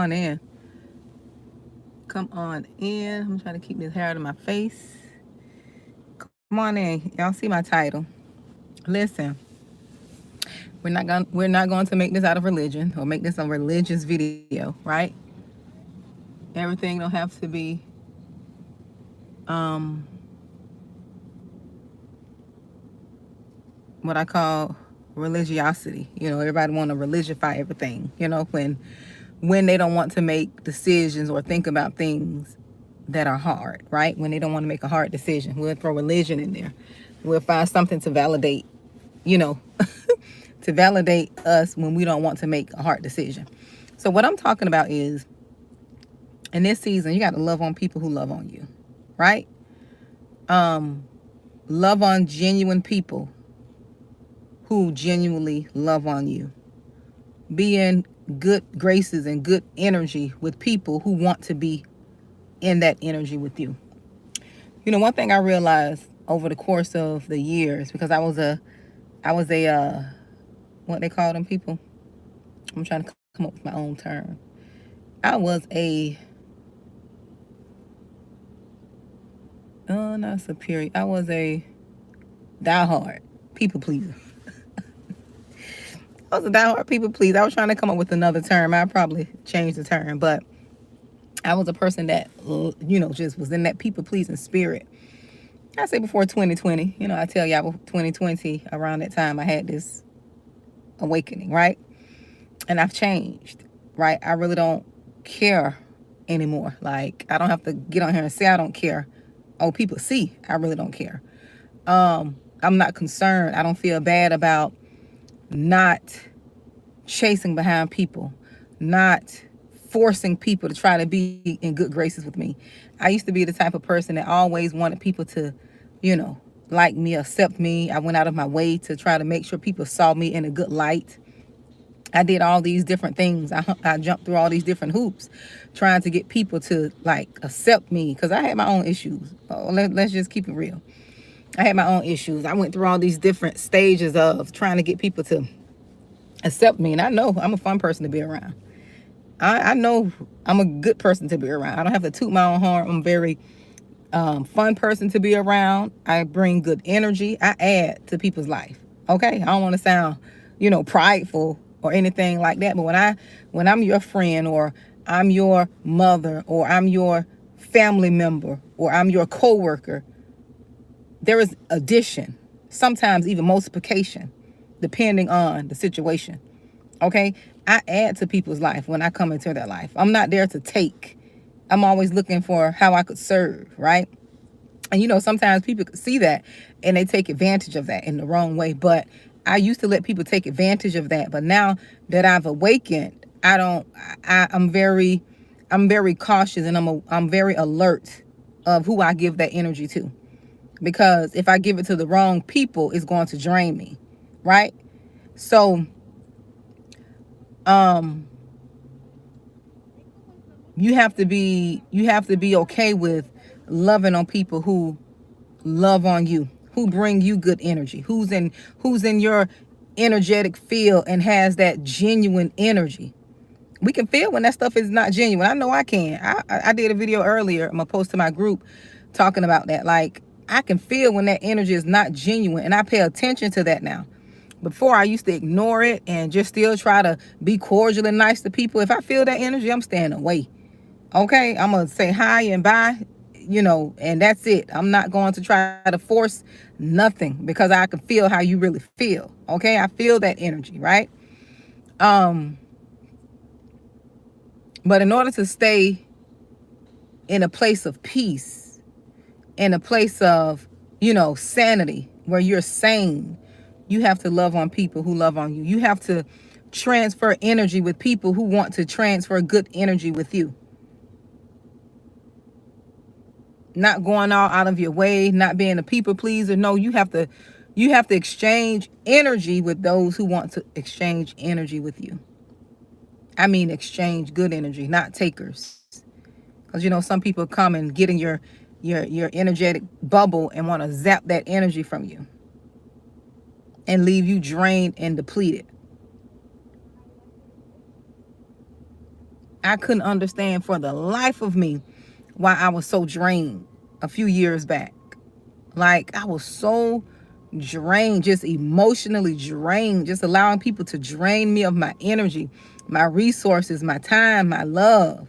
on in. Come on in. I'm trying to keep this hair out of my face. Come on in. Y'all see my title. Listen, we're not going to make this out of religion or make this a religious video, right? Everything don't have to be um what I call religiosity. Everybody want to religify everything. When they don't want to make decisions or think about things that are hard, right? When they don't want to make a hard decision, we'll throw religion in there. We'll find something to validate, you know, to validate us when we don't want to make a hard decision. So what I'm talking about is, in this season, you got to love on people who love on you, right? Love on genuine people who genuinely love on you. Be in good graces and good energy with people who want to be in that energy with you. One thing I realized over the course of the years, because I was a what they call them people? I'm trying to come up with my own term. I was a not superior. I was a diehard people pleaser. I was a diehard people pleaser. I was trying to come up with another term. I probably changed the term, but I was a person that just was in that people pleasing spirit. I say before 2020. I tell y'all 2020, around that time I had this awakening, right? And I've changed, right? I really don't care anymore. Like, I don't have to get on here and say I don't care. Oh, people see I really don't care. I'm not concerned. I don't feel bad about not chasing behind people, not forcing people to try to be in good graces with me. I used to be the type of person that always wanted people to, like me, accept me. I went out of my way to try to make sure people saw me in a good light. I did all these different things. I jumped through all these different hoops trying to get people to, like, accept me, because I had my own issues. Let's just keep it real. I had my own issues. I went through all these different stages of trying to get people to accept me. And I know I'm a fun person to be around. I know I'm a good person to be around. I don't have to toot my own horn. I'm a very fun person to be around. I bring good energy. I add to people's life. Okay? I don't want to sound, prideful or anything like that. But when I'm your friend, or I'm your mother, or I'm your family member, or I'm your coworker, there is addition, sometimes even multiplication, depending on the situation. Okay? I add to people's life when I come into their life. I'm not there to take. I'm always looking for how I could serve, right? And sometimes people could see that and they take advantage of that in the wrong way. But I used to let people take advantage of that. But now that I've awakened, I'm very cautious, and I'm very alert of who I give that energy to. Because if I give it to the wrong people, it's going to drain me, right? So, you have to be okay with loving on people who love on you, who bring you good energy, who's in your energetic field and has that genuine energy. We can feel when that stuff is not genuine. I know I can. I did a video earlier. I'm gonna post to my group talking about that. Like, I can feel when that energy is not genuine, and I pay attention to that now. Before, I used to ignore it and just still try to be cordial and nice to people. If I feel that energy, I'm staying away. Okay? I'm going to say hi and bye, and that's it. I'm not going to try to force nothing, because I can feel how you really feel. Okay? I feel that energy, right? But in order to stay in a place of peace, in a place of, sanity, where you're sane, you have to love on people who love on you. You have to transfer energy with people who want to transfer good energy with you. Not going all out of your way, not being a people pleaser. No, you have to exchange energy with those who want to exchange energy with you. I mean, exchange good energy, not takers. Because some people come and get in your energetic bubble and want to zap that energy from you and leave you drained and depleted. I couldn't understand for the life of me why I was so drained a few years back. Like, I was so drained, just emotionally drained, just allowing people to drain me of my energy, my resources, my time, my love.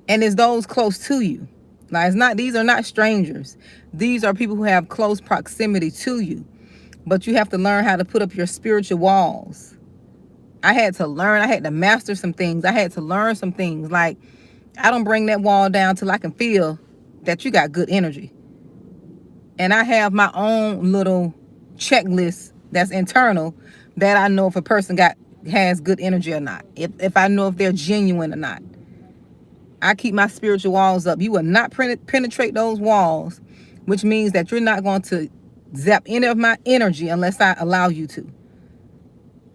And it's those close to you. Now, these are not strangers. These are people who have close proximity to you. But you have to learn how to put up your spiritual walls. I had to master some things. I had to learn some things. Like, I don't bring that wall down till I can feel that you got good energy. And I have my own little checklist that's internal that I know if a person has good energy or not. If I know if they're genuine or not. I keep my spiritual walls up. You will not penetrate those walls, which means that you're not going to zap any of my energy unless I allow you to.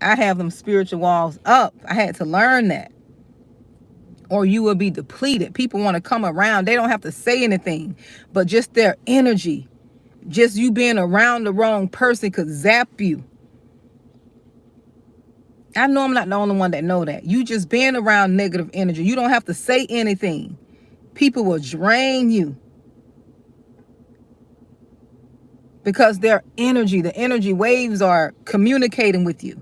I have them spiritual walls up. I had to learn that. Or you will be depleted. People want to come around. They don't have to say anything, but just their energy, just you being around the wrong person could zap you. I know I'm not the only one that know that. You just being around negative energy. You don't have to say anything. People will drain you. Because their energy, the energy waves are communicating with you.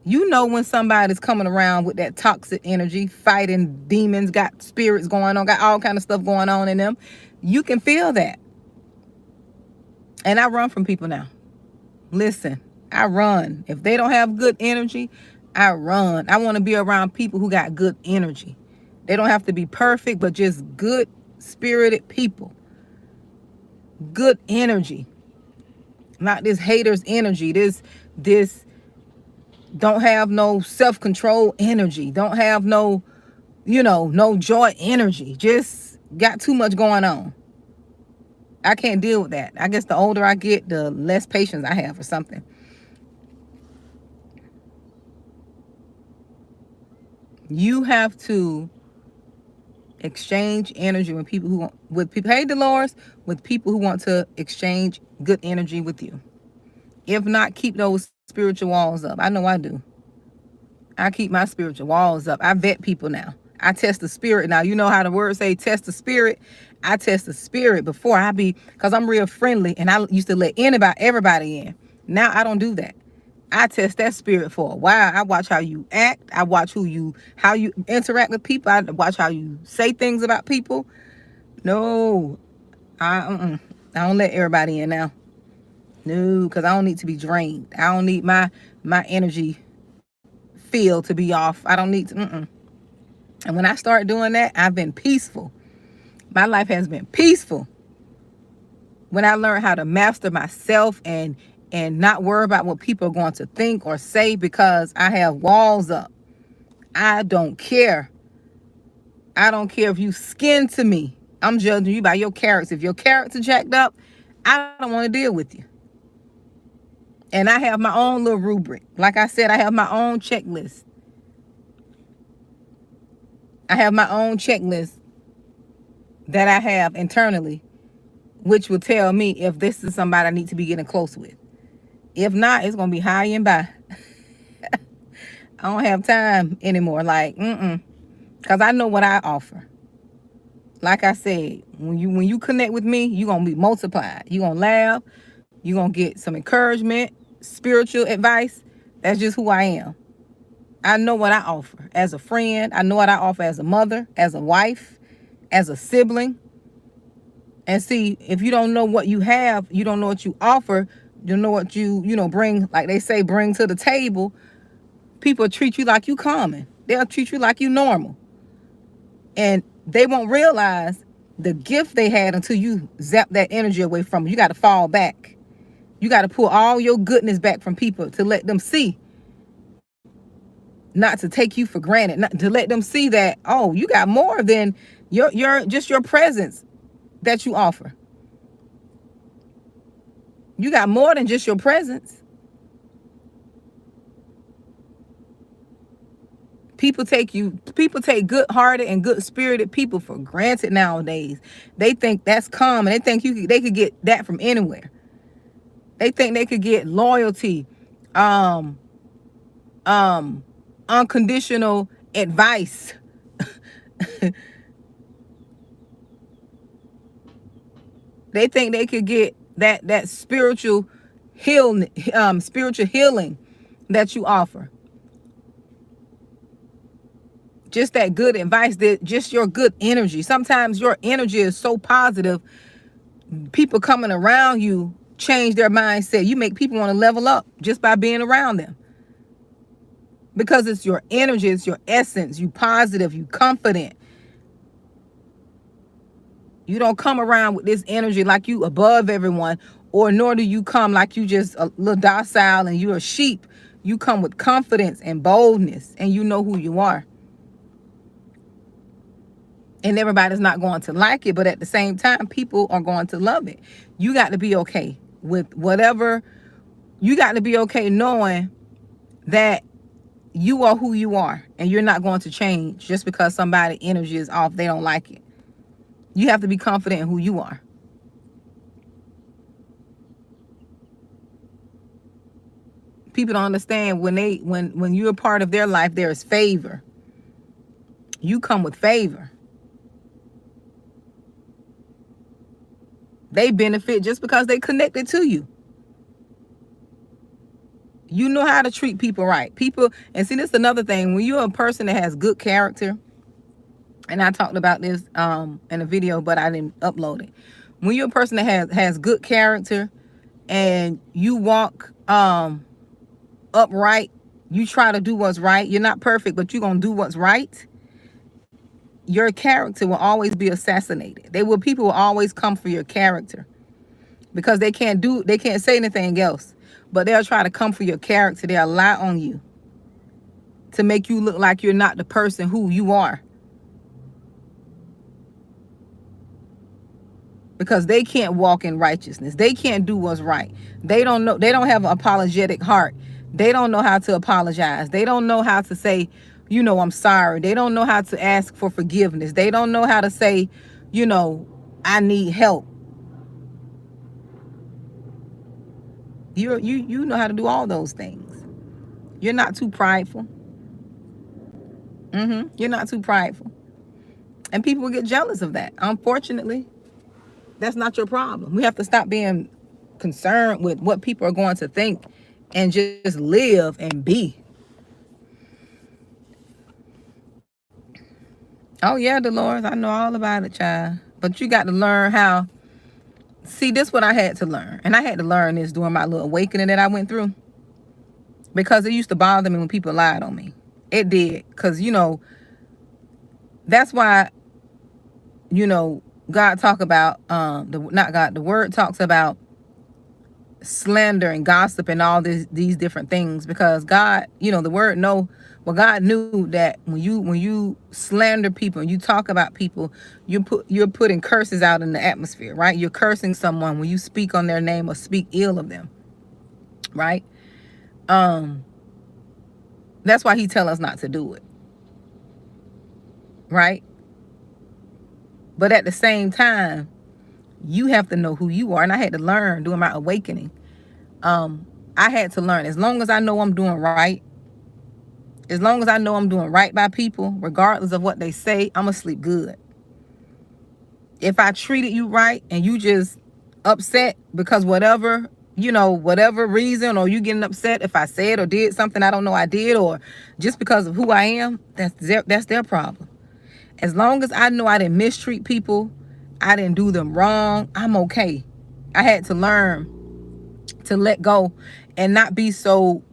You know when somebody's coming around with that toxic energy, fighting demons, got spirits going on, got all kind of stuff going on in them. You can feel that. And I run from people now. Listen, I run. If they don't have good energy, I run. I want to be around people who got good energy. They don't have to be perfect, but just good spirited people. Good energy. Not this haters energy. This don't have no self-control energy. Don't have no joy energy. Just got too much going on. I can't deal with that. I guess the older I get, the less patience I have or something. You have to exchange energy with people hey Dolores, with people who want to exchange good energy with you. If not, keep those spiritual walls up. I know I do. I keep my spiritual walls up. I vet people now. I test the spirit. Now, you know how the word say test the spirit. I test the spirit before because I'm real friendly and I used to let everybody in. Now I don't do that. I test that spirit for a while. I watch how you act. I watch how you interact with people. I watch how you say things about people. No, I don't let everybody in now. No, because I don't need to be drained. I don't need my energy field to be off. I don't need to. And when I start doing that, I've been peaceful. My life has been peaceful. When I learned how to master myself and not worry about what people are going to think or say because I have walls up. I don't care. I don't care if you skin to me. I'm judging you by your character. If your character jacked up, I don't want to deal with you. And I have my own little rubric. Like I said, I have my own checklist. I have my own checklist that I have internally, which will tell me if this is somebody I need to be getting close with. If not, it's going to be high and by. I don't have time anymore. Like, because I know what I offer. Like I said, when you connect with me, you're going to be multiplied. You're going to laugh. You're going to get some encouragement, spiritual advice. That's just who I am. I know what I offer as a friend. I know what I offer as a mother, as a wife, as a sibling. And see, if you don't know what you have, you don't know what you offer, you don't know what you bring, like they say, bring to the table, people treat you like you common. They'll treat you like you normal. And they won't realize the gift they had until you zap that energy away from them. You got to fall back. You got to pull all your goodness back from people to let them see. Not to take you for granted. Not to let them see that, oh, you got more than your presence that you offer. You got more than just your presence. People take good-hearted and good-spirited people for granted nowadays. They think that's common. They think they could get that from anywhere. They think they could get loyalty, unconditional advice. They think they could get that spiritual spiritual healing that you offer. Just that good advice, that just your good energy. Sometimes your energy is so positive, people coming around you change their mindset. You make people want to level up just by being around them. Because it's your energy, it's your essence. You positive, you confident. You don't come around with this energy like you above everyone, or nor do you come like you just a little docile and you're a sheep. You come with confidence and boldness, and you know who you are. And everybody's not going to like it, but at the same time, people are going to love it. You got to be okay with whatever. You got to be okay knowing that you are who you are, and you're not going to change just because somebody's energy is off. They don't like it. You have to be confident in who you are. People don't understand when you're a part of their life, there is favor. You come with favor. They benefit just because they connected to you. You know how to treat people right. People, and see, this is another thing. When you're a person that has good character, and I talked about this in a video, but I didn't upload it. When you're a person that has good character and you walk upright, you try to do what's right. You're not perfect, but you're going to do what's right. Your character will always be assassinated. People will always come for your character because they can't say anything else, but they'll try to come for your character. They'll lie on you to make you look like you're not the person who you are. Because they can't walk in righteousness. They can't do what's right. They don't know. They don't have an apologetic heart. They don't know how to apologize. They don't know how to say, I'm sorry. They don't know how to ask for forgiveness. They don't know how to say, I need help. You know how to do all those things. You're not too prideful. You're not too prideful. And people will get jealous of that. Unfortunately, that's not your problem. We have to stop being concerned with what people are going to think and just live and be. Oh yeah, Dolores, I know all about it, child. But you got to learn how. See, this is what I had to learn. And I had to learn this during my little awakening that I went through. Because it used to bother me when people lied on me. It did. Because, that's why, God talk about, the word talks about slander and gossip and all these different things. Because God, the word God knew that when you slander people and you talk about people, you're putting curses out in the atmosphere, right? You're cursing someone when you speak on their name or speak ill of them, right? That's why he tell us not to do it, right? But at the same time, you have to know who you are. And I had to learn during my awakening. I had to learn, as long as I know I'm doing right, as long as I know I'm doing right by people, regardless of what they say, I'm going to sleep good. If I treated you right and you just upset because whatever reason, or you getting upset if I said or did something I don't know I did, or just because of who I am, that's their problem. As long as I know I didn't mistreat people, I didn't do them wrong, I'm okay. I had to learn to let go and not be so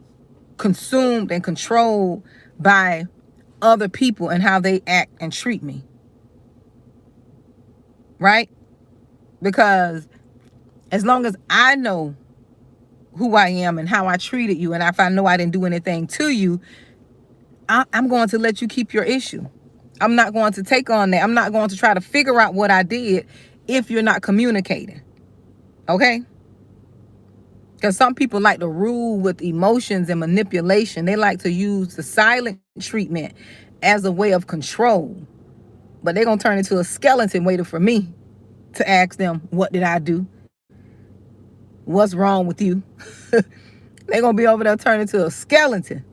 consumed and controlled by other people and how they act and treat me. Right? Because as long as I know who I am and how I treated you, and if I know I didn't do anything to you, I'm going to let you keep your issue. I'm not going to take on that. I'm not going to try to figure out what I did if you're not communicating. Okay? Because some people like to rule with emotions and manipulation. They like to use the silent treatment as a way of control. But they're going to turn into a skeleton waiting for me to ask them, what did I do? What's wrong with you? They're going to be over there turning into a skeleton.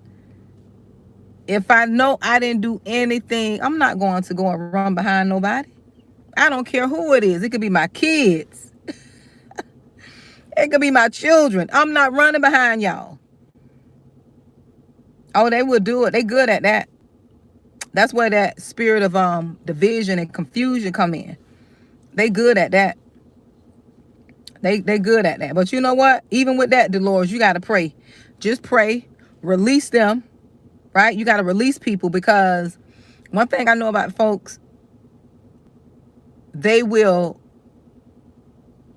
If I know I didn't do anything, I'm not going to go and run behind nobody. I don't care who it is. It could be my kids. It could be my children. I'm not running behind y'all. Oh, they will do it. They good at that. That's where that spirit of division and confusion come in. They good at that. They good at that. But you know what? Even with that, Dolores, you got to pray. Just pray. Release them. Right? You got to release people, because one thing I know about folks, they will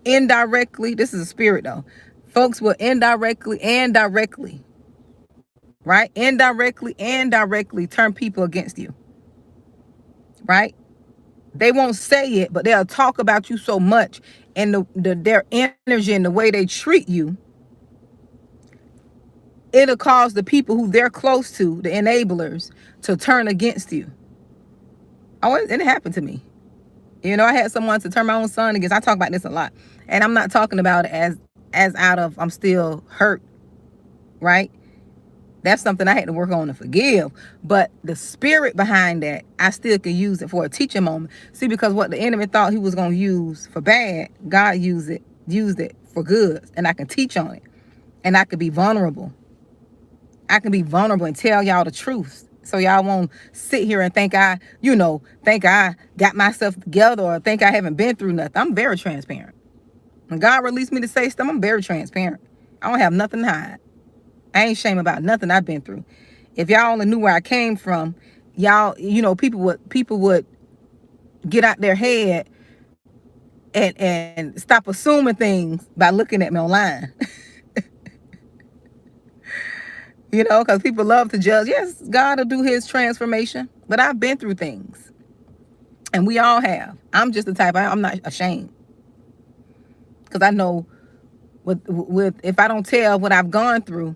indirectly, this is a spirit though, folks will indirectly and directly, right? Indirectly and directly turn people against you. Right? They won't say it, but they'll talk about you so much, and their energy and the way they treat you, it'll cause the people who they're close to, the enablers, to turn against you. Oh, it happened to me. You know, I had someone to turn my own son against. I talk about this a lot, and I'm not talking about it as out of I'm still hurt, right? That's something I had to work on to forgive. But the spirit behind that, I still can use it for a teaching moment. See, because what the enemy thought he was going to use for bad, God used it for good. And I can teach on it. And I can be vulnerable. I can be vulnerable and tell y'all the truth. So y'all won't sit here and think I got myself together, or think I haven't been through nothing. I'm very transparent. When God released me to say stuff, I'm very transparent. I don't have nothing to hide. I ain't ashamed about nothing I've been through. If y'all only knew where I came from, y'all, people would get out their head and stop assuming things by looking at me online. Because people love to judge. Yes, God will do his transformation, but I've been through things, and we all have. I'm just the type, I'm not ashamed, because I know with if I don't tell what I've gone through,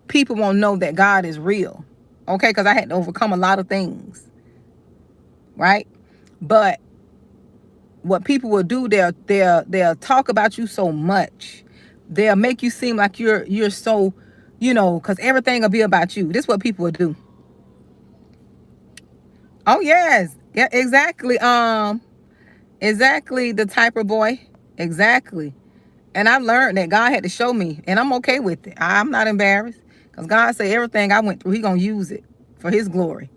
people won't know that God is real. Okay, because I had to overcome a lot of things, right? But what people will do, they'll talk about you so much. They'll make you seem like you're so, because everything will be about you. This is what people will do. Oh yes, yeah, exactly. Exactly, the typer boy, exactly. And I learned that God had to show me, and I'm okay with it. I'm not embarrassed, because God said everything I went through, he gonna use it for his glory.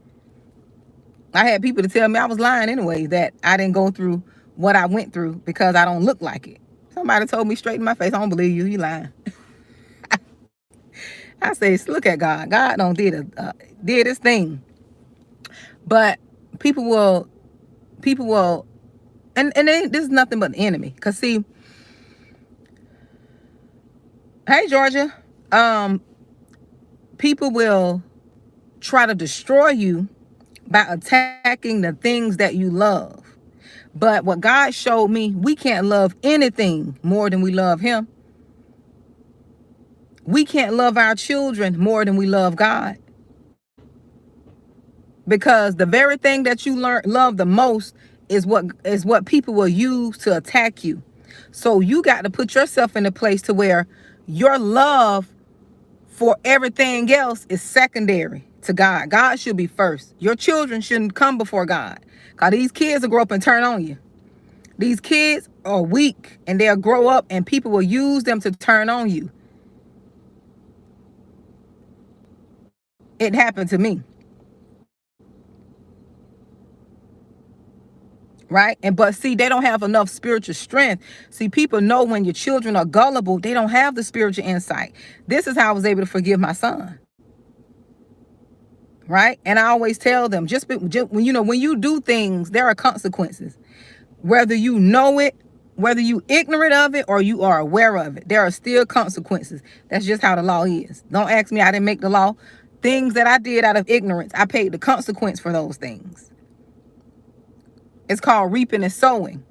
I had people to tell me I was lying anyway, that I didn't go through what I went through because I don't look like it. Somebody told me straight in my face, I don't believe you, you lying. I say, look at God. God don't did his thing. But people will, and this is nothing but the enemy. Because see, hey Georgia, people will try to destroy you by attacking the things that you love. But what God showed me, we can't love anything more than we love him. We can't love our children more than we love God. Because the very thing that you love the most is what people will use to attack you. So you got to put yourself in a place to where your love for everything else is secondary to God. God should be first. Your children shouldn't come before God. Because these kids will grow up and turn on you. These kids are weak, and they'll grow up and people will use them to turn on you. It happened to me. Right? But see, they don't have enough spiritual strength. See, people know when your children are gullible, they don't have the spiritual insight. This is how I was able to forgive my son. Right? And I always tell them, just when you do things, there are consequences. Whether you know it, whether you ignorant of it, or you are aware of it, there are still consequences. That's just how the law is. Don't ask me, I didn't make the law. Things that I did out of ignorance, I paid the consequence for those things. It's called reaping and sowing.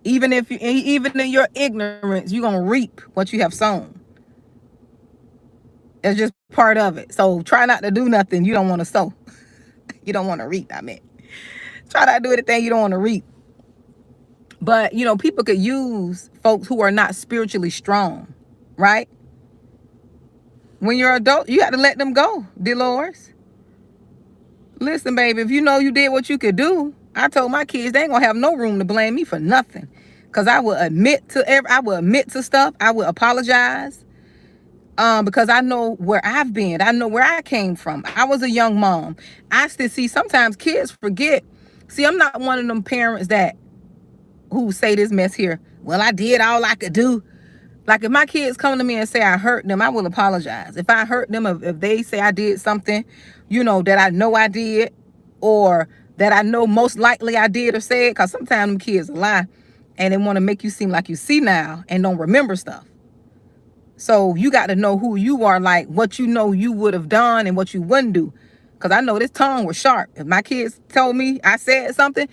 Even in your ignorance, you're going to reap what you have sown. It's just part of it. So try not to do nothing you don't want to sow. You don't want to reap, I mean. Try not to do anything you don't want to reap. But, people could use folks who are not spiritually strong, right? When you're adult, you got to let them go, Dolores. Listen, baby, if you know you did what you could do, I told my kids they ain't gonna have no room to blame me for nothing. Cause I will admit to stuff. I will apologize. Because I know where I've been. I know where I came from. I was a young mom. I still see sometimes kids forget. See, I'm not one of them parents that who say this mess here. Well, I did all I could do. Like if my kids come to me and say I hurt them, I will apologize. If I hurt them, if they say I did something, that I know I did, or that I know most likely I did or said, because sometimes them kids lie and they want to make you seem like you see now and don't remember stuff. So you got to know who you are, like what you know you would have done and what you wouldn't do. Because I know this tongue was sharp. If my kids told me I said something,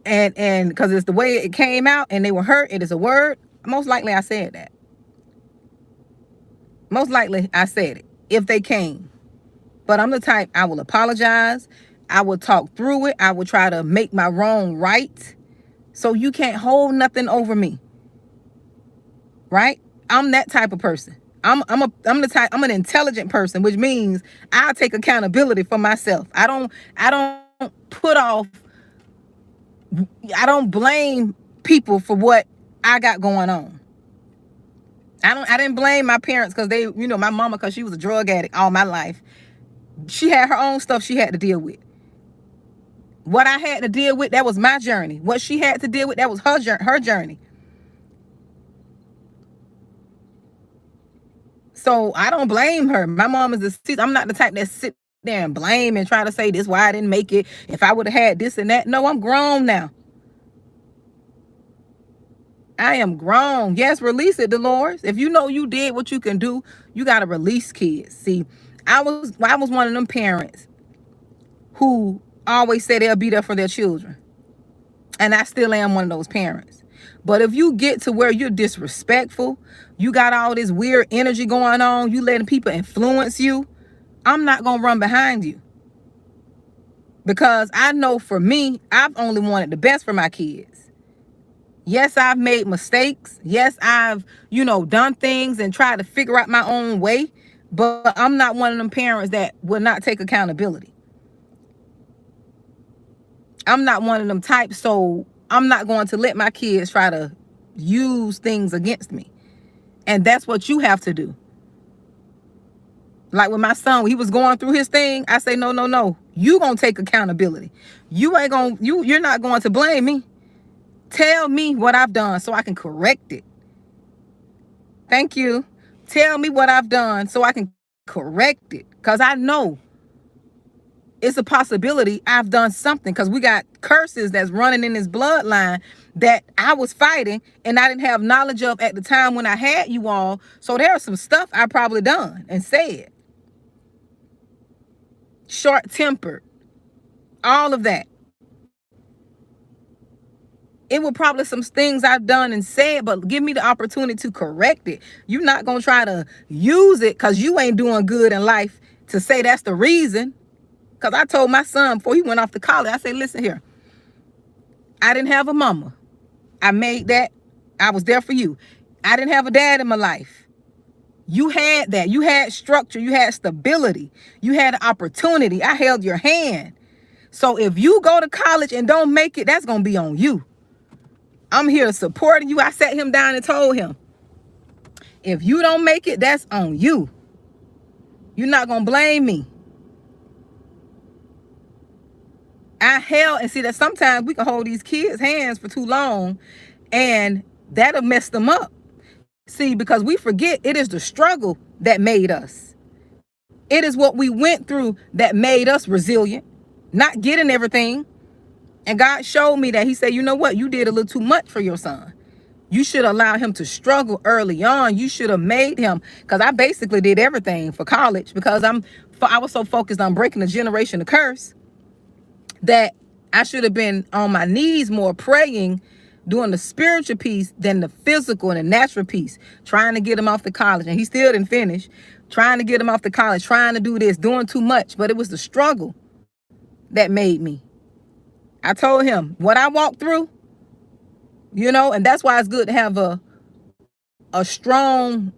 and because it's the way it came out and they were hurt, it is a word, most likely I said that. Most likely I said it if they came. But I'm the type, I will apologize. I will talk through it. I will try to make my wrong right. So you can't hold nothing over me. Right? I'm that type of person. I'm an intelligent person, which means I'll take accountability for myself. I don't blame people for what I got going on. I didn't blame my parents because they, my mama, because she was a drug addict all my life. She had her own stuff she had to deal with. What I had to deal with, that was my journey. What she had to deal with, that was her journey. So I don't blame her. My mom is deceased. I'm not the type that sit there and blame and try to say this why I didn't make it. If I would have had this and that. No, I'm grown now. I am grown. Yes, release it, Dolores. If you know you did what you can do, you got to release kids. See, I was one of them parents who always say they'll be there for their children. And I still am one of those parents. But if you get to where you're disrespectful, you got all this weird energy going on, you letting people influence you, I'm not going to run behind you. Because I know for me, I've only wanted the best for my kids. Yes, I've made mistakes. Yes, I've, done things and tried to figure out my own way. But I'm not one of them parents that will not take accountability. I'm not one of them types, so I'm not going to let my kids try to use things against me. And that's what you have to do. Like with my son, when he was going through his thing, I say, no. You gonna take accountability. You're not going to blame me. Tell me what I've done so I can correct it. Thank you. Tell me what I've done so I can correct it. Because I know it's a possibility I've done something, because we got curses that's running in this bloodline that I was fighting and I didn't have knowledge of at the time when I had you all. So there was some stuff I probably done and said. Short-tempered. All of that. It was probably some things I've done and said, but give me the opportunity to correct it. You're not going to try to use it because you ain't doing good in life to say that's the reason. Because I told my son before he went off to college, I said, listen here. I didn't have a mama. I made that. I was there for you. I didn't have a dad in my life. You had that. You had structure. You had stability. You had an opportunity. I held your hand. So if you go to college and don't make it, that's going to be on you. I'm here supporting you. I sat him down and told him, if you don't make it, that's on you. You're not going to blame me. I held, and see that sometimes we can hold these kids' hands for too long and that'll mess them up. See, because we forget it is the struggle that made us. It is what we went through that made us resilient, not getting everything. And God showed me that. He said, you know what? You did a little too much for your son. You should allow him to struggle early on. You should have made him, because I basically did everything for college because I was so focused on breaking the generational curse that I should have been on my knees more praying, doing the spiritual piece than the physical and the natural piece, trying to get him off to college. And he still didn't finish, trying to get him off to college, trying to do this, doing too much. But it was the struggle that made me. I told him what I walked through, and that's why it's good to have a strong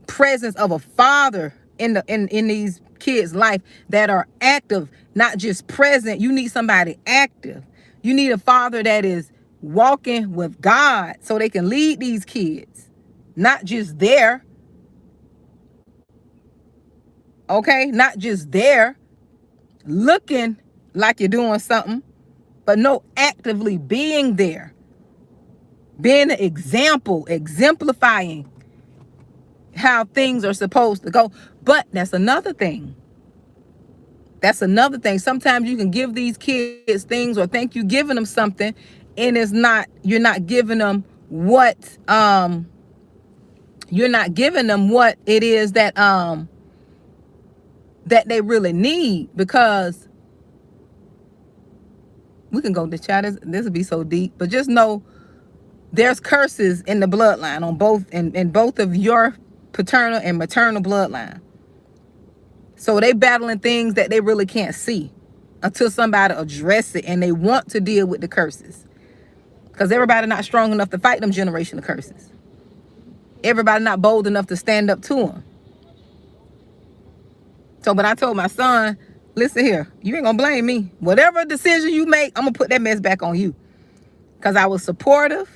presence of a father in these kids' life that are active, not just present. You need somebody active. You need a father that is walking with God so they can lead these kids, not just there. Okay, not just there looking like you're doing something, but no, actively being there, being an example, exemplifying how things are supposed to go. But that's another thing. That's another thing. Sometimes you can give these kids things or think you're giving them something, and you're not giving them what it is that that they really need. Because we can go to chat, this would be so deep, but just know there's curses in the bloodline on both of your paternal and maternal bloodline. So they battling things that they really can't see until somebody address it, and they want to deal with the curses. Because everybody not strong enough to fight them generational curses. Everybody not bold enough to stand up to them. So, but I told my son, listen here, you ain't gonna blame me. Whatever decision you make, I'm gonna put that mess back on you. Because I was supportive.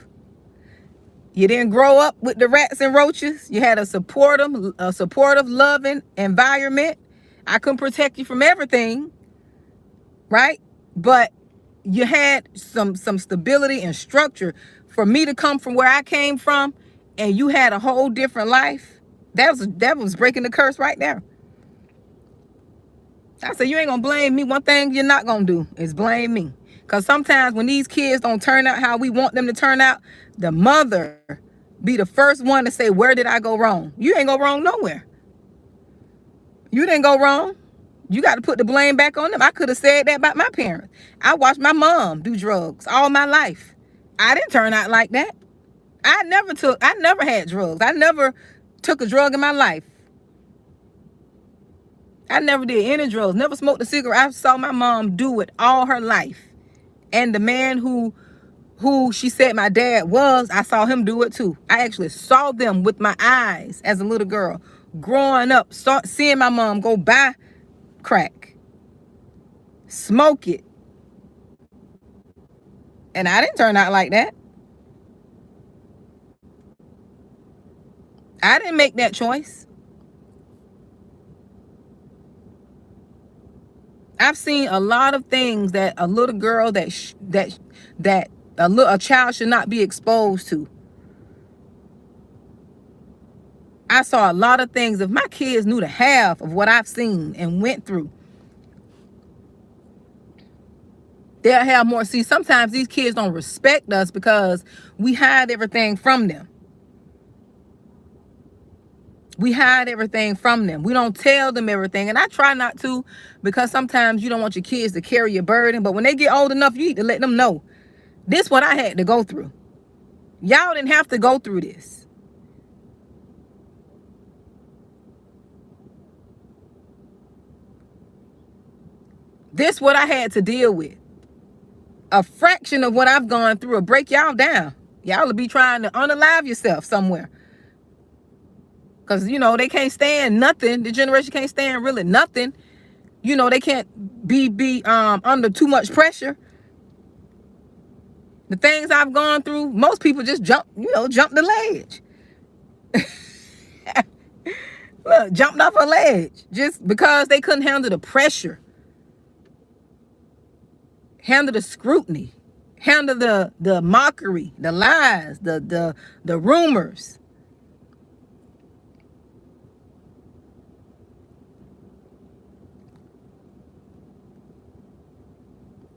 You didn't grow up with the rats and roaches. You had a supportive, loving environment. I couldn't protect you from everything, right? But you had some stability and structure. For me to come from where I came from, and you had a whole different life, that was breaking the curse right there. I said, you ain't gonna blame me. One thing you're not gonna do is blame me. Because sometimes when these kids don't turn out how we want them to turn out, the mother be the first one to say, where did I go wrong? You ain't go wrong nowhere. You didn't go wrong. You got to put the blame back on them. I could have said that about my parents. I watched my mom do drugs all my life. I didn't turn out like that. I never had drugs. I never took a drug in my life. I never did any drugs, never smoked a cigarette. I saw my mom do it all her life. And the man who she said my dad was, I saw him do it too. I actually saw them with my eyes as a little girl, growing up, seeing my mom go buy crack, smoke it. And I didn't turn out like that. I didn't make that choice. I've seen a lot of things that a little girl that a child should not be exposed to. I saw a lot of things. If my kids knew the half of what I've seen and went through, they'll have more. See, sometimes these kids don't respect us because we hide everything from them. We hide everything from them. We don't tell them everything. And I try not to, because sometimes you don't want your kids to carry your burden. But when they get old enough, you need to let them know, this is what I had to go through. Y'all didn't have to go through this. This is what I had to deal with. A fraction of what I've gone through will break y'all down. Y'all will be trying to unalive yourself somewhere. Because, they can't stand nothing. The generation can't stand really nothing. They can't be under too much pressure. The things I've gone through, most people just jump the ledge. Look, jumped off a ledge just because they couldn't handle the pressure. Handle the scrutiny. Handle the mockery, the lies, the rumors.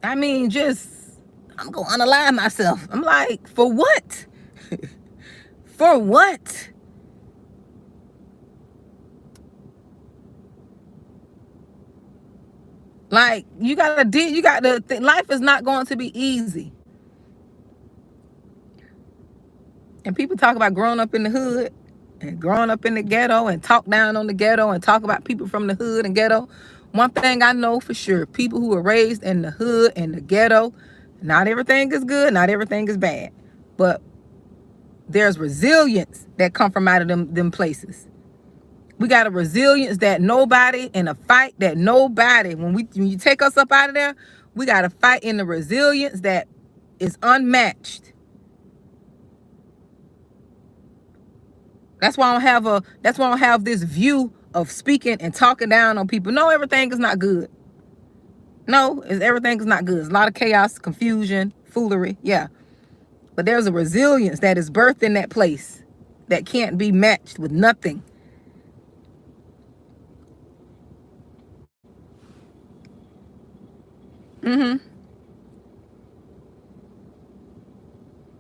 I mean, I'm going to unalive myself. I'm like, for what? For what? Like, life is not going to be easy. And people talk about growing up in the hood and growing up in the ghetto and talk down on the ghetto and talk about people from the hood and ghetto. One thing I know for sure, people who are raised in the hood and the ghetto, not everything is good, not everything is bad. But there's resilience that come from out of them places. We got a resilience that nobody, in a fight that nobody, when you take us up out of there, we got to fight in the resilience that is unmatched. That's why I don't have this view of speaking and talking down on people. No, everything is not good. No, everything is not good. There's a lot of chaos, confusion, foolery. Yeah. But there's a resilience that is birthed in that place that can't be matched with nothing.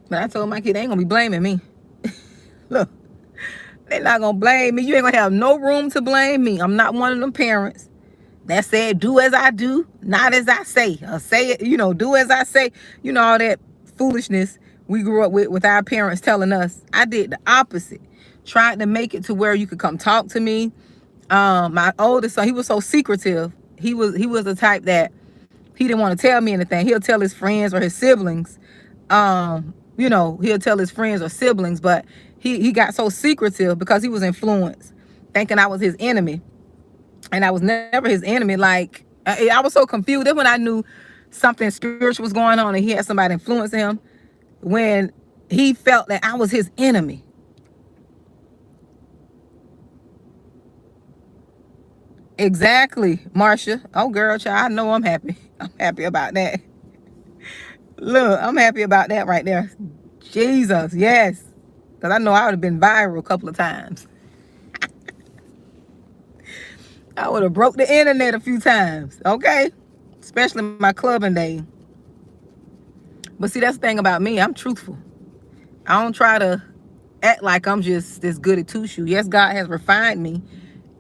But I told my kid, they ain't gonna be blaming me. Look, they're not gonna blame me. You ain't gonna have no room to blame me. I'm not one of them parents that said, do as I do, not as I say. Or say it, do as I say. All that foolishness we grew up with our parents telling us. I did the opposite. Tried to make it to where you could come talk to me. My oldest son, he was so secretive. He was the type that he didn't want to tell me anything. He'll tell his friends or his siblings. He'll tell his friends or siblings, but he got so secretive because he was influenced, thinking I was his enemy. And I was never his enemy. Like, I was so confused. That's when I knew something spiritual was going on and he had somebody influencing him, when he felt that I was his enemy. Exactly, Marsha. Oh, girl, child, I know I'm happy. I'm happy about that. Look, I'm happy about that right there. Jesus, yes. Because I know I would have been viral a couple of times. I would have broke the internet a few times, okay? Especially my clubbing day. But see, that's the thing about me. I'm truthful. I don't try to act like I'm just this goody two-shoe. Yes, God has refined me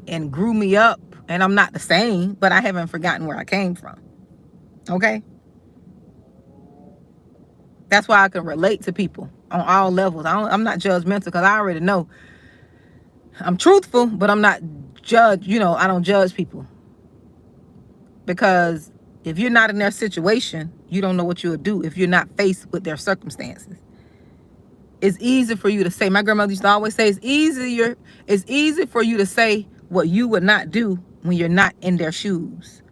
and grew me up, and I'm not the same, but I haven't forgotten where I came from, okay? That's why I can relate to people on all levels. I'm not judgmental because I already know. I'm truthful, but I'm not I don't judge people. Because if you're not in their situation, you don't know what you'll do if you're not faced with their circumstances. It's easy for you to say, my grandmother used to always say, it's easy for you to say what you would not do when you're not in their shoes.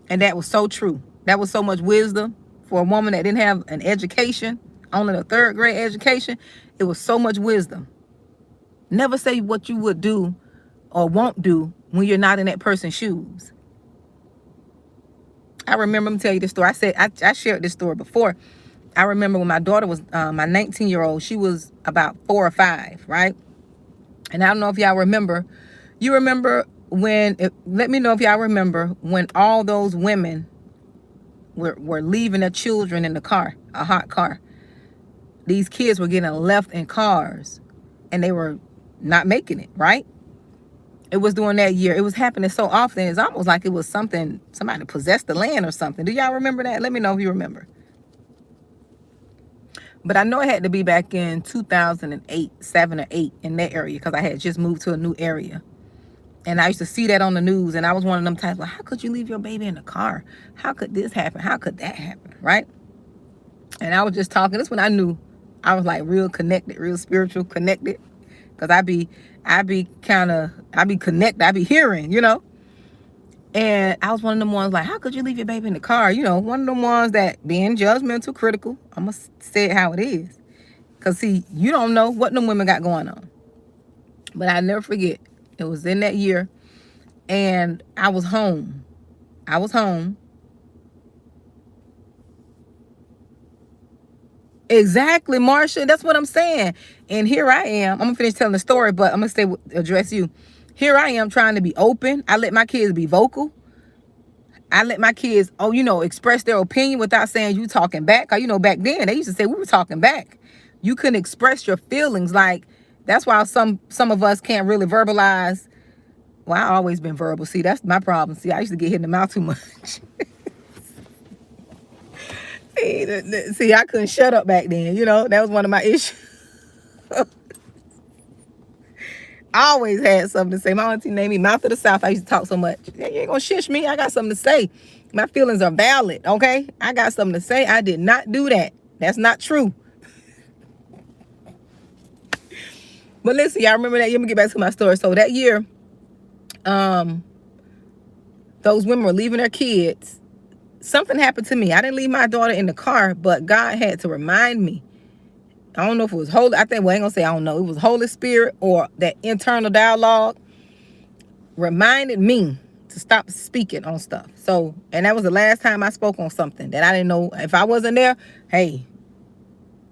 And that was so true. That was so much wisdom for a woman that didn't have an education, only a third grade education. It was so much wisdom. Never say what you would do or won't do when you're not in that person's shoes. I remember, let me tell you this story. I shared this story before. I remember when my daughter was, my 19-year-old, she was about 4 or 5, right? And I don't know if y'all remember. You remember let me know if y'all remember when all those women were leaving their children in the car, a hot car. These kids were getting left in cars and they were not making it, right? It was during that year. It was happening so often. It's almost like it was somebody possessed the land or something. Do y'all remember that? Let me know if you remember. But I know it had to be back in 2008, 7 or 8 in that area, because I had just moved to a new area. And I used to see that on the news, and I was one of them types like, how could you leave your baby in the car? How could this happen? How could that happen? Right? And I was just talking. That's when I knew I was like real connected, real spiritual connected. Because I be connected. I be hearing, And I was one of them ones like, how could you leave your baby in the car? One of them ones that being judgmental, critical. I'm going to say it how it is. Because, see, you don't know what them women got going on. But I never forget. It was in that year. And I was home. Exactly, Marsha. That's what I'm saying. And here I am. I'm going to finish telling the story, but I'm going to address you. Here I am trying to be open. I let my kids be vocal. I let my kids, express their opinion without saying you talking back. Because, back then, they used to say we were talking back. You couldn't express your feelings. Like, that's why some of us can't really verbalize. Well, I always been verbal. See, that's my problem. See, I used to get hit in the mouth too much. See, I couldn't shut up back then. That was one of my issues. I always had something to say. My auntie named me Mouth of the South. I used to talk so much. You ain't gonna shish me. I got something to say. My feelings are valid, okay? I got something to say. I did not do that. That's not true. But listen, y'all remember that? Let me get back to my story. So that year, um, those women were leaving their kids. Something happened to me. I didn't leave my daughter in the car, but God had to remind me. I don't know if it was Holy, I think, well, I ain't gonna say I don't know. It was Holy Spirit or that internal dialogue reminded me to stop speaking on stuff. So, and that was the last time I spoke on something that I didn't know. If I wasn't there, hey,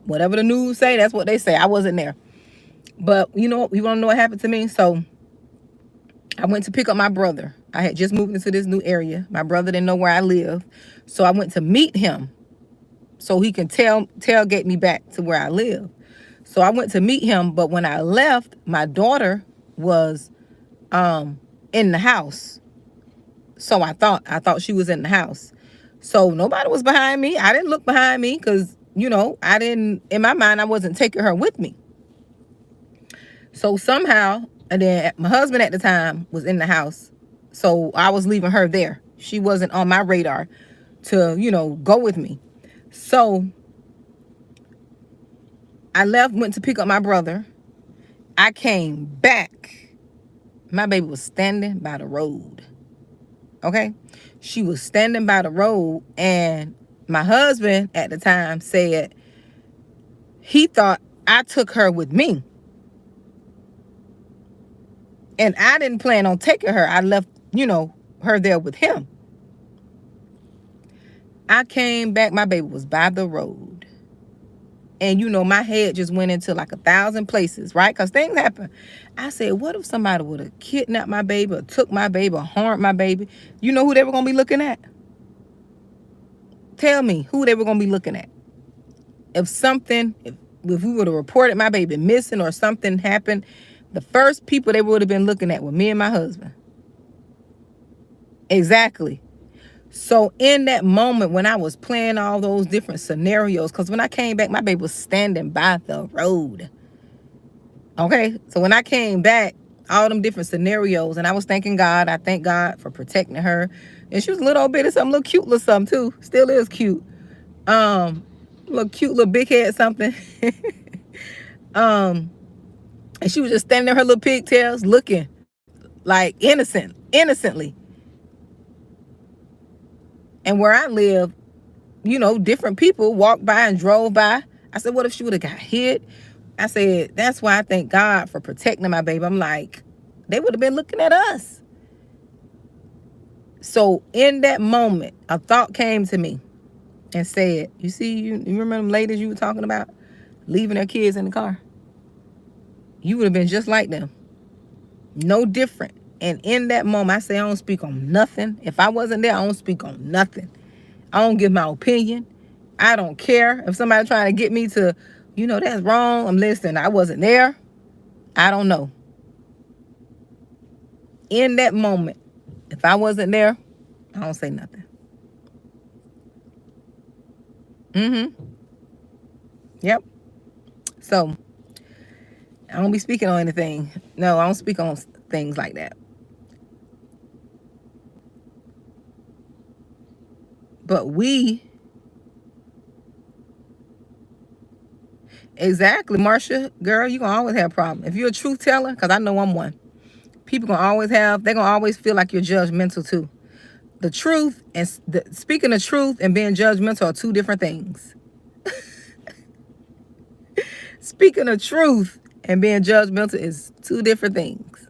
whatever the news say, that's what they say. I wasn't there. But you know, you want to know what happened to me? So I went to pick up my brother. I had just moved into this new area. My brother didn't know where I lived. So I went to meet him so he can tailgate me back to where I live. So I went to meet him, but when I left, my daughter was in the house. So I thought she was in the house. So nobody was behind me. I didn't look behind me because, you know, in my mind, I wasn't taking her with me. So somehow, and then my husband at the time was in the house. So I was leaving her there. She wasn't on my radar to, you know, go with me. So I left, went to pick up my brother. I came back. My baby was standing by the road. Okay? She was standing by the road, and my husband at the time said he thought I took her with me. And I didn't plan on taking her. I left, you know, her there with him. I came back, my baby was by the road. And, you know, my head just went into like 1,000 places, right? Because things happen. I said, what if somebody would have kidnapped my baby or took my baby or harmed my baby? You know who they were going to be looking at? Tell me who they were going to be looking at. If we would have reported my baby missing or something happened, the first people they would have been looking at were me and my husband. Exactly. So in that moment when I was playing all those different scenarios, because when I came back, my baby was standing by the road. Okay? So when I came back, all them different scenarios, and I was thanking God. I thank God for protecting her. And she was a little old bit of something, little cute little something too. Still is cute. Little cute little big head something. And she was just standing there, her little pigtails, looking like innocently. And where I live, you know, different people walked by and drove by. I said, what if she would have got hit? I said, that's why I thank God for protecting my baby. I'm like, they would have been looking at us. So in that moment, a thought came to me and said, you see, you remember them ladies you were talking about leaving their kids in the car? You would have been just like them. No different. And in that moment, I say I don't speak on nothing. If I wasn't there, I don't speak on nothing. I don't give my opinion. I don't care. If somebody trying to get me to, you know, that's wrong, I'm listening. I wasn't there. I don't know. In that moment, if I wasn't there, I don't say nothing. Yep. So, I don't be speaking on anything. No, I don't speak on things like that. But exactly, Marsha, girl, you gonna always have a problem. If you're a truth teller, because I know I'm one, they're gonna always feel like you're judgmental too. The truth and speaking the truth and being judgmental are two different things. Speaking the truth and being judgmental is two different things.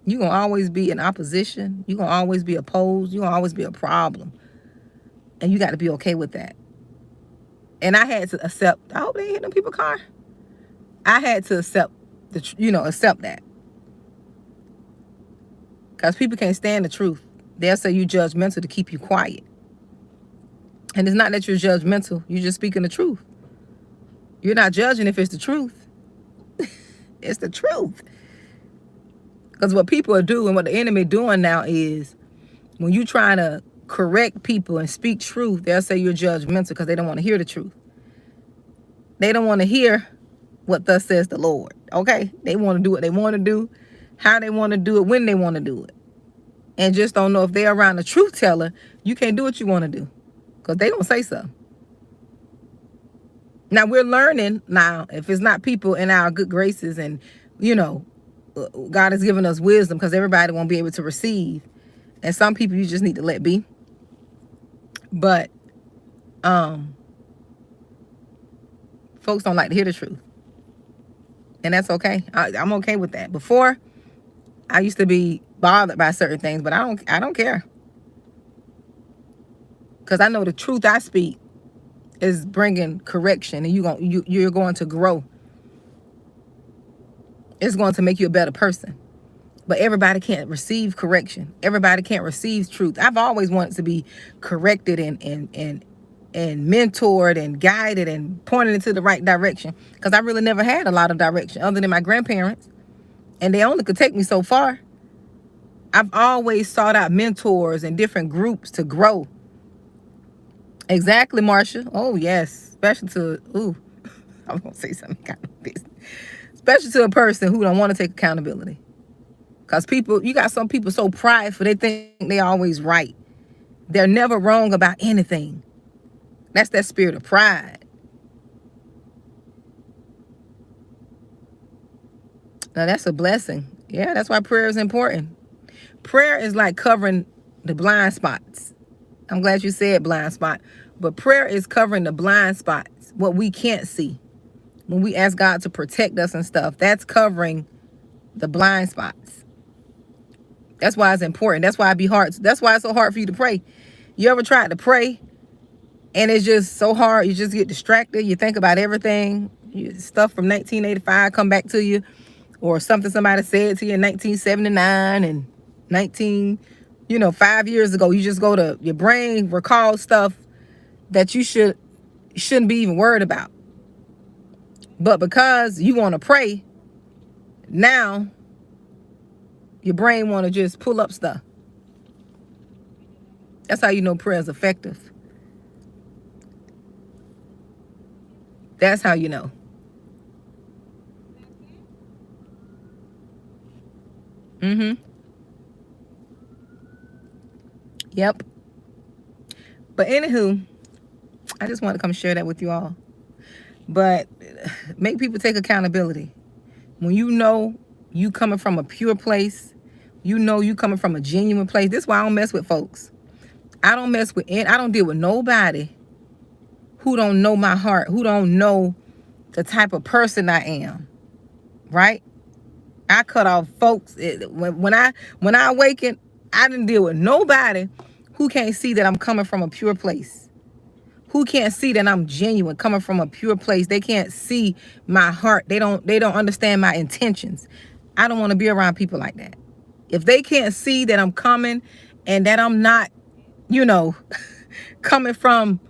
You're going to always be in opposition. You're going to always be opposed. You're going to always be a problem. And you got to be okay with that. And I had to accept, I hope they ain't hit them people's car. I had to accept that. Because people can't stand the truth. They'll say you judgmental to keep you quiet. And it's not that you're judgmental. You're just speaking the truth. You're not judging if it's the truth. It's the truth. Because what people are doing, what the enemy doing now is when you trying to correct people and speak truth, they'll say you're judgmental because they don't want to hear the truth. They don't want to hear what thus says the Lord. Okay? They want to do what they want to do, how they want to do it, when they want to do it. And just don't know if they're around a truth teller, you can't do what you want to do. Because they don't say so. Now, we're learning now, if it's not people in our good graces and, you know, God has given us wisdom, because everybody won't be able to receive. And some people you just need to let be. But folks don't like to hear the truth. And that's okay. I'm okay with that. Before, I used to be bothered by certain things, but I don't care. Because I know the truth I speak is bringing correction, and you're going to grow. It's going to make you a better person. But everybody can't receive correction. Everybody can't receive truth. I've always wanted to be corrected and mentored and guided and pointed into the right direction, because I really never had a lot of direction other than my grandparents, and they only could take me so far. I've always sought out mentors and different groups to grow. Exactly, Marsha. Oh, yes. Especially to, I'm going to say something kind of business. Especially to a person who don't want to take accountability. Because you got some people so prideful, they think they always right. They're never wrong about anything. That's that spirit of pride. Now, that's a blessing. Yeah, that's why prayer is important. Prayer is like covering the blind spots. I'm glad you said blind spot. But prayer is covering the blind spots, what we can't see. When we ask God to protect us and stuff, that's covering the blind spots. That's why it's important. That's why that's why it's so hard for you to pray. You ever tried to pray and it's just so hard? You just get distracted. You think about everything. Stuff from 1985 come back to you, or something somebody said to you in 1979 and 5 years ago. You just go to your brain, recall stuff that you shouldn't be even worried about. But because you want to pray, now your brain want to just pull up stuff. That's how you know prayer is effective. That's how you know. Yep. But anywho, I just want to come share that with you all. But make people take accountability. When you know you coming from a pure place, you know you coming from a genuine place. This is why I don't mess with folks. I don't deal with nobody who don't know my heart, who don't know the type of person I am. Right? I cut off folks. When I awaken, I didn't deal with nobody who can't see that I'm coming from a pure place. Who can't see that I'm genuine, coming from a pure place. They can't see my heart. They don't understand my intentions. I don't want to be around people like that. If they can't see that I'm coming and that I'm not, coming from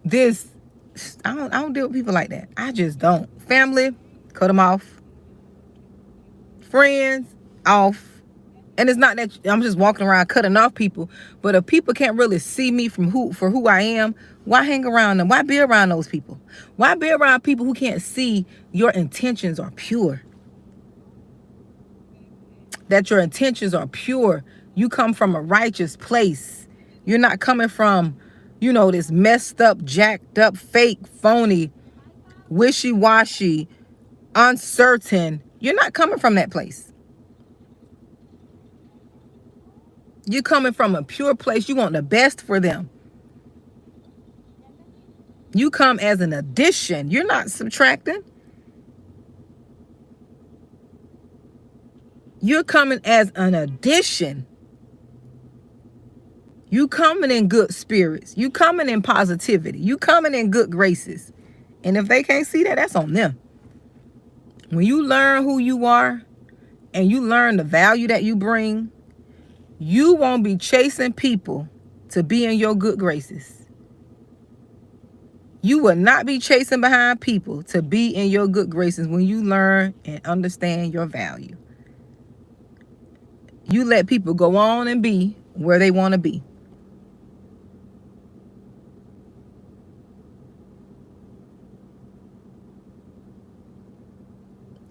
this, I don't deal with people like that. I just don't. Family, cut them off. Friends, off. And it's not that I'm just walking around cutting off people, but if people can't really see me for who I am, why hang around them? Why be around those people? Why be around people who can't see your intentions are pure? That your intentions are pure. You come from a righteous place. You're not coming from, this messed up, jacked up, fake, phony, wishy-washy, uncertain. You're not coming from that place. You're coming from a pure place. You want the best for them. You come as an addition. You're not subtracting. You're coming as an addition. You coming in good spirits. You coming in positivity. You coming in good graces. And if they can't see that, that's on them. When you learn who you are and you learn the value that you bring, you won't be chasing people to be in your good graces. You will not be chasing behind people to be in your good graces when you learn and understand your value. You let people go on and be where they want to be.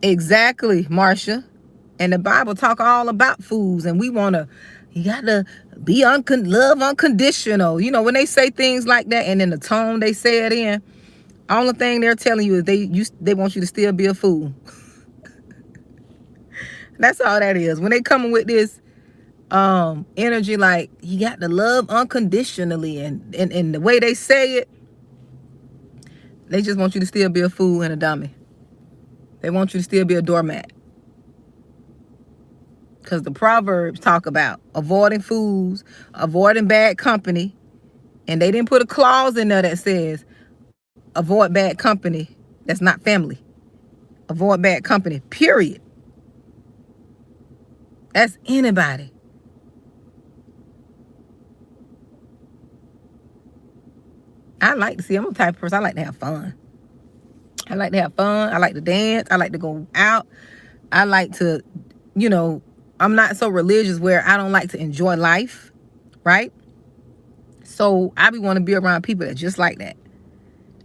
Exactly, Marsha. And the Bible talk all about fools, and you got to be love unconditional. When they say things like that, and in the tone they say it in, only thing they're telling you is they want you to still be a fool. That's all that is. When they coming with this energy like you got to love unconditionally, and the way they say it, they just want you to still be a fool and a dummy. They want you to still be a doormat. Because the Proverbs talk about avoiding fools, avoiding bad company, and they didn't put a clause in there that says avoid bad company that's not family. Avoid bad company, period. That's anybody. I like to see, I'm the type of person, I like to have fun. I like to have fun. I like to dance. I like to go out. I like to, I'm not so religious where I don't like to enjoy life, right? So I be want to be around people that just like that.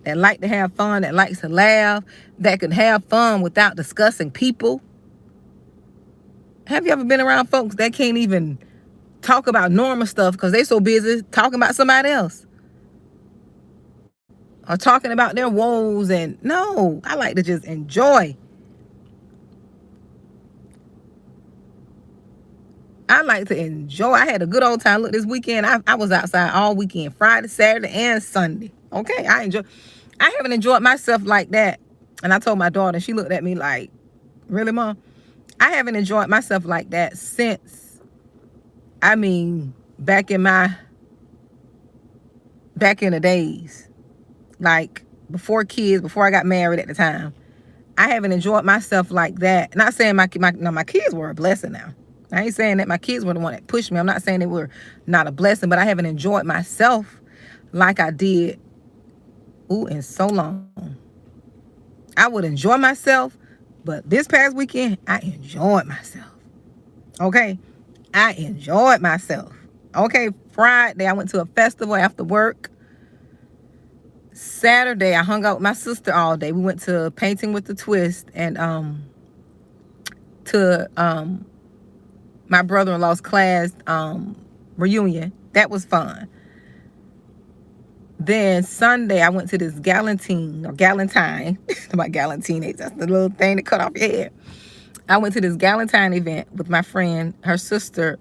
That like to have fun, that likes to laugh, that can have fun without discussing people. Have you ever been around folks that can't even talk about normal stuff because they so busy talking about somebody else? Or talking about their woes? And no, I like to just enjoy. I like to enjoy. I had a good old time. Look, this weekend, I was outside all weekend, Friday, Saturday, and Sunday. Okay, I haven't enjoyed myself like that. And I told my daughter, and she looked at me like, really, Mom? I haven't enjoyed myself like that since, back in the days. Like, before kids, before I got married at the time. I haven't enjoyed myself like that. Not saying my kids were a blessing now. I ain't saying that my kids were the one that pushed me. I'm not saying they were not a blessing, but I haven't enjoyed myself like I did, in so long. I would enjoy myself, but this past weekend, I enjoyed myself. Okay? I enjoyed myself. Okay, Friday, I went to a festival after work. Saturday, I hung out with my sister all day. We went to Painting with the Twist and to my brother-in-law's class reunion. That was fun. Then Sunday, I went to this Galantine. My Galantine, that's the little thing that cut off your head. I went to this Galantine event with my friend, her sister,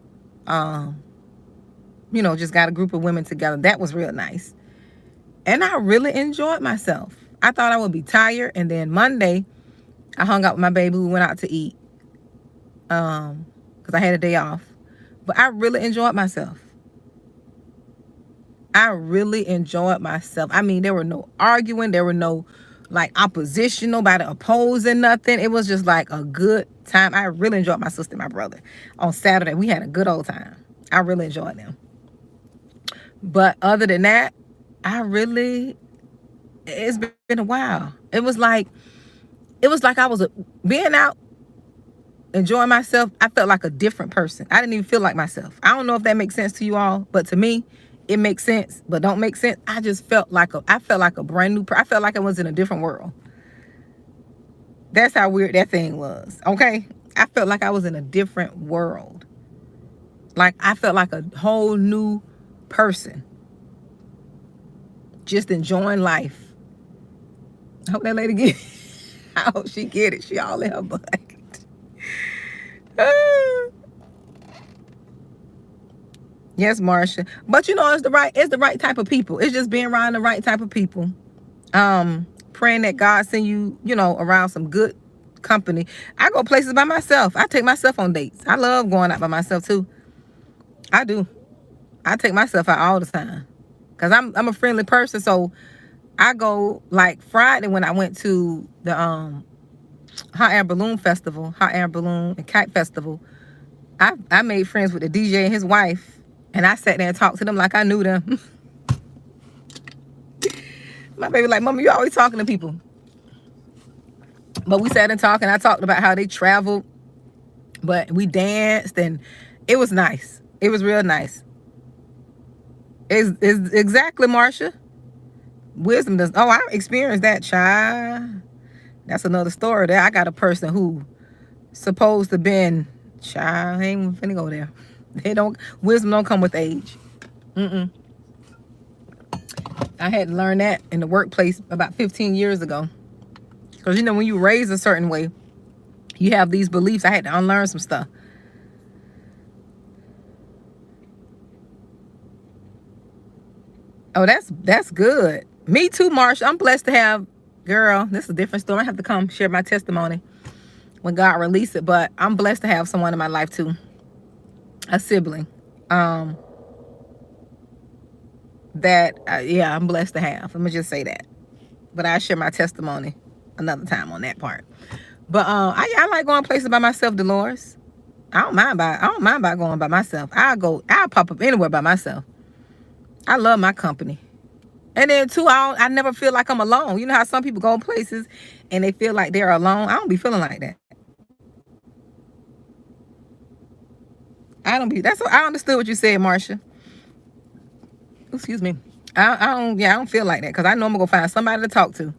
just got a group of women together. That was real nice. And I really enjoyed myself. I thought I would be tired. And then Monday, I hung out with my baby. We went out to eat because I had a day off. But I really enjoyed myself. I really enjoyed myself. There were no arguing. There were no opposition, nobody opposing nothing. It was just like a good time. I really enjoyed my sister and my brother. On Saturday, we had a good old time. I really enjoyed them. But other than that, it's been a while. It was like I was being out, enjoying myself. I felt like a different person. I didn't even feel like myself. I don't know if that makes sense to you all, but to me, it makes sense, but don't make sense. I just felt like a brand new person. I felt like I was in a different world. That's how weird that thing was. Okay? I felt like I was in a different world. Like I felt like a whole new person. Just enjoying life. I hope that lady get it. I hope she get it. She all in her butt. Yes, Marsha. But it's the right type of people. It's just being around the right type of people. Praying that God send you, around some good company. I go places by myself. I take myself on dates. I love going out by myself too. I do. I take myself out all the time. Cause I'm a friendly person. So I go like Friday when I went to the Hot Air Balloon Festival, Hot Air Balloon and Kite Festival. I made friends with the DJ and his wife. And I sat there and talked to them like I knew them. My baby like, Mama, you always talking to people. But we sat and talked, and I talked about how they traveled. But we danced, and it was nice. It was real nice. It's exactly, Marsha. Wisdom does. Oh, I experienced that, child. That's another story there. I got a person who supposed to been, child, I ain't finna go there. Wisdom don't come with age. I had to learn that in the workplace about 15 years ago. Because, when you raise a certain way, You have these beliefs. I had to unlearn some stuff. Oh, that's good. Me too, Marsha. I'm blessed to have, girl, this is a different story. I have to come share my testimony when God released it. But I'm blessed to have someone in my life too. A sibling. Um, that yeah, I'm blessed to have. Let me just say that. But I'll share my testimony another time on that part. But I like going places by myself, Dolores. I don't mind by going by myself. I'll pop up anywhere by myself. I love my company. And then too, I never feel like I'm alone. You know how some people go places and they feel like they're alone? I don't be feeling like that. I understood what you said, Marsha. Excuse me. I don't feel like that because I know I'm gonna find somebody to talk to.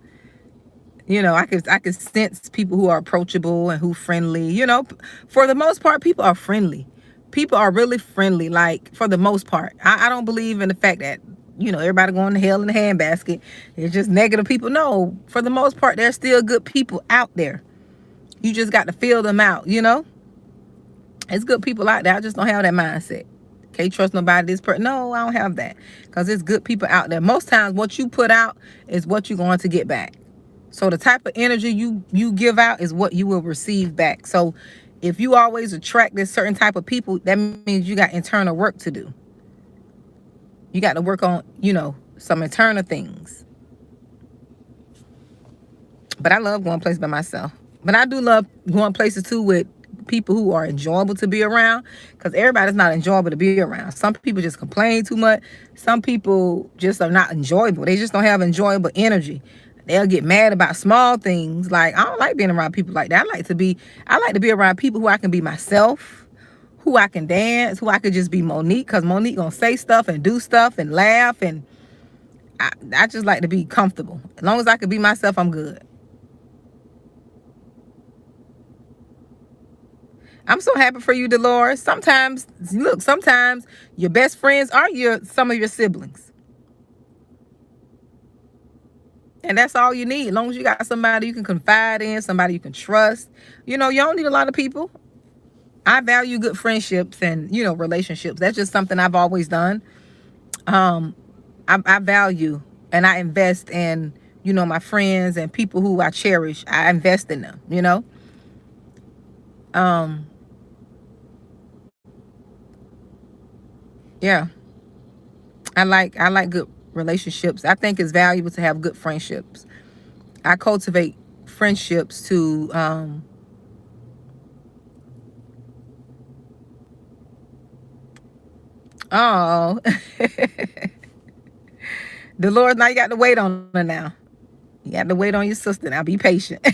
You know, I could sense people who are approachable and who friendly. You know, for the most part, people are friendly. People are really friendly. Like for the most part, I don't believe in the fact that everybody going to hell in a handbasket. It's just negative people. No, for the most part, there's still good people out there. You just got to feel them out. It's good people out there. I just don't have that mindset. Can't trust nobody. This person. No, I don't have that because it's good people out there. Most times, what you put out is what you're going to get back. So the type of energy you give out is what you will receive back. So if you always attract this certain type of people, that means you got internal work to do. You got to work on, some internal things. But I love going places by myself. But I do love going places too with people who are enjoyable to be around, because everybody's not enjoyable to be around. Some people just complain too much. Some people just are not enjoyable. They just don't have enjoyable energy. They'll get mad about small things. Like, I don't like being around people like that. I like to be around people who I can be myself, who I can dance, who I could just be Monique, because Monique gonna say stuff and do stuff and laugh, and I just like to be comfortable. As long as I can be myself, I'm good. I'm so happy for you, Dolores. Sometimes your best friends are some of your siblings. And that's all you need. As long as you got somebody you can confide in, somebody you can trust. You don't need a lot of people. I value good friendships and, relationships. That's just something I've always done. I value and I invest in, my friends and people who I cherish. I invest in them, Yeah. I like good relationships. I think it's valuable to have good friendships. I cultivate friendships to oh Dolores, now you got to wait on her now. You got to wait on your sister now. Be patient.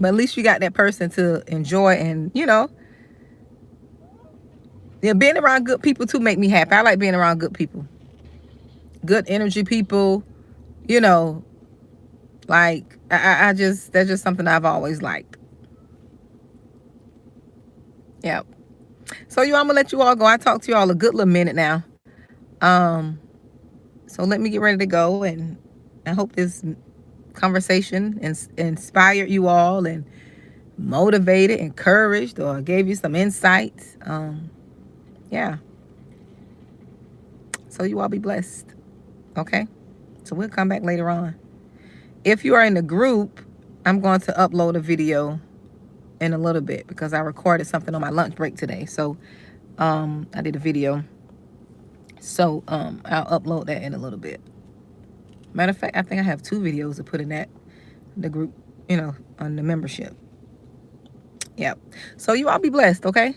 But at least you got that person to enjoy, and being around good people too make me happy. I like being around good people, good energy people. Like I just, that's just something I've always liked. Yep. So I'm gonna let you all go. I talked to you all a good little minute now. So let me get ready to go, and I hope this conversation inspired you all and motivated, encouraged, or gave you some insights. Yeah. So you all be blessed. Okay. So we'll come back later on. If you are in the group, I'm going to upload a video in a little bit because I recorded something on my lunch break today. So I did a video. So I'll upload that in a little bit. Matter of fact, I think I have 2 videos to put in the group, on the membership. Yep. So you all be blessed, okay?